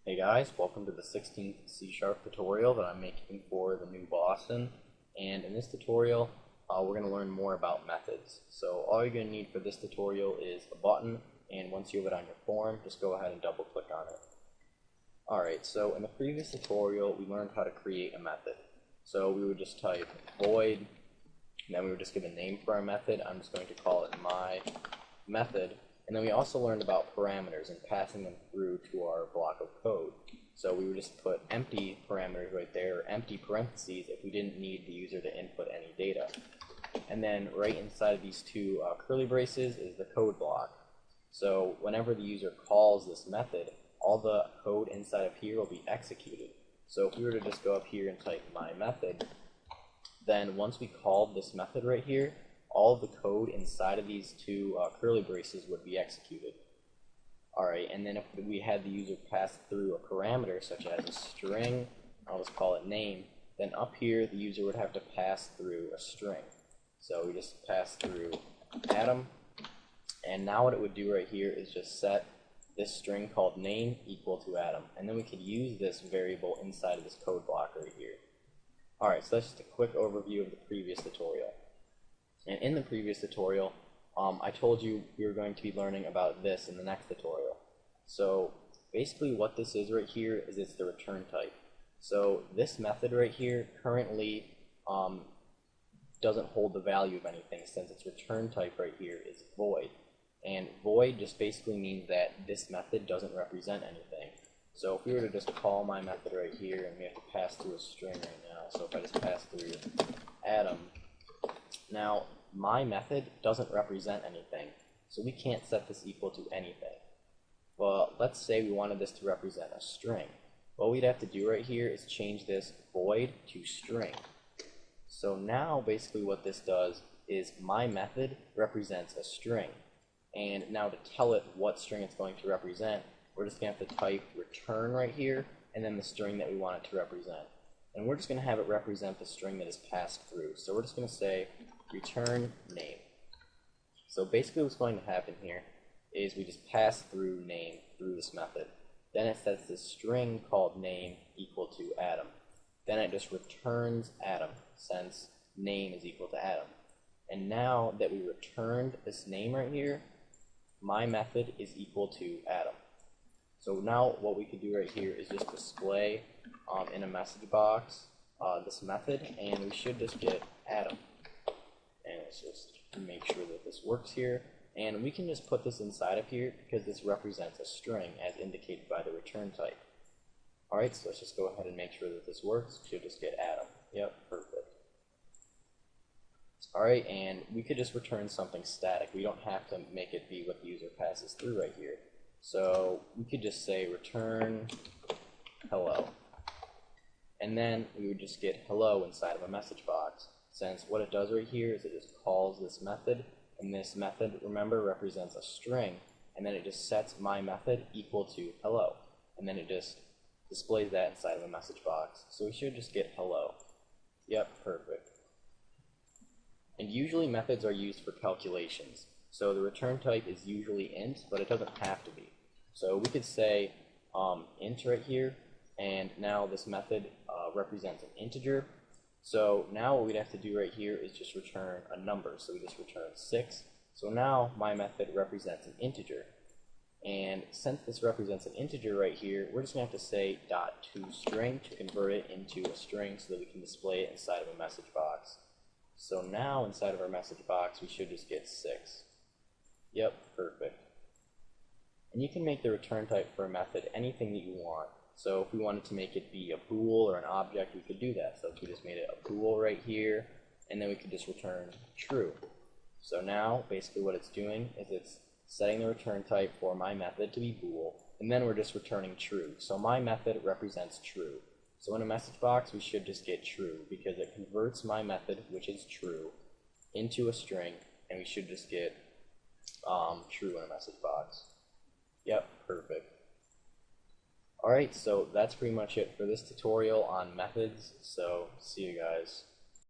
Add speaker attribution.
Speaker 1: Hey guys, welcome to the 16th C# tutorial that I'm making for the new Boston. And in this tutorial, we're going to learn more about methods. So all you're going to need for this tutorial is a button, and once you have it on your form, just go ahead and double click on it. Alright, so in the previous tutorial, we learned how to create a method. So we would just type void, and then we would just give a name for our method. I'm just going to call it my method. And then we also learned about parameters and passing them through to our block of code. So we would just put empty parameters right there, or empty parentheses, if we didn't need the user to input any data. And then right inside of these two curly braces is the code block. So whenever the user calls this method, all the code inside of here will be executed. So if we were to just go up here and type my method, then once we called this method right here, all of the code inside of these two curly braces would be executed. Alright, and then if we had the user pass through a parameter such as a string, I'll just call it name, then up here the user would have to pass through a string. So we just pass through Adam, and now what it would do right here is just set this string called name equal to Adam, and then we could use this variable inside of this code block right here. Alright, so that's just a quick overview of the previous tutorial. And in the previous tutorial, I told you we were going to be learning about this in the next tutorial. So basically what this is right here is it's the return type. So this method right here currently doesn't hold the value of anything, since its return type right here is void. And void just basically means that this method doesn't represent anything. So if we were to just call my method right here, and we have to pass through a string right now, so if I just pass through Adam, now my method doesn't represent anything, so we can't set this equal to anything. Well, let's say we wanted this to represent a string. What we'd have to do right here is change this void to string. So now basically what this does is my method represents a string, and now to tell it what string it's going to represent, we're just going to have to type return right here and then the string that we want it to represent. And we're just going to have it represent the string that is passed through. So we're just going to say return name. So basically what's going to happen here is we just pass through name through this method. Then it sets this string called name equal to Adam. Then it just returns Adam, since name is equal to Adam. And now that we returned this name right here, my method is equal to Adam. So now what we could do right here is just display in a message box this method, and we should just get Adam. And let's just make sure that this works here. And we can just put this inside of here because this represents a string as indicated by the return type. Alright, so let's just go ahead and make sure that this works. We should just get Adam. Yep, perfect. Alright, and we could just return something static. We don't have to make it be what the user passes through right here. So we could just say return hello. And then we would just get hello inside of a message box, since what it does right here is it just calls this method, and this method, remember, represents a string, and then it just sets my method equal to hello, and then it just displays that inside of a message box. So we should just get hello. Yep, perfect. And usually methods are used for calculations. So the return type is usually int, but it doesn't have to be. So we could say int right here, and now this method represents an integer. So now what we'd have to do right here is just return a number. So we just return 6. So now my method represents an integer. And since this represents an integer right here, we're just going to have to say .toString to convert it into a string so that we can display it inside of a message box. So now inside of our message box we should just get 6. Yep, perfect. And you can make the return type for a method anything that you want. So if we wanted to make it be a bool or an object, we could do that. So if we just made it a bool right here, and then we could just return true. So now basically what it's doing is it's setting the return type for my method to be bool, and then we're just returning true. So my method represents true. So in a message box we should just get true, because it converts my method, which is true, into a string, and we should just get true in a message box. Yep, perfect. Alright, so that's pretty much it for this tutorial on methods, so see you guys.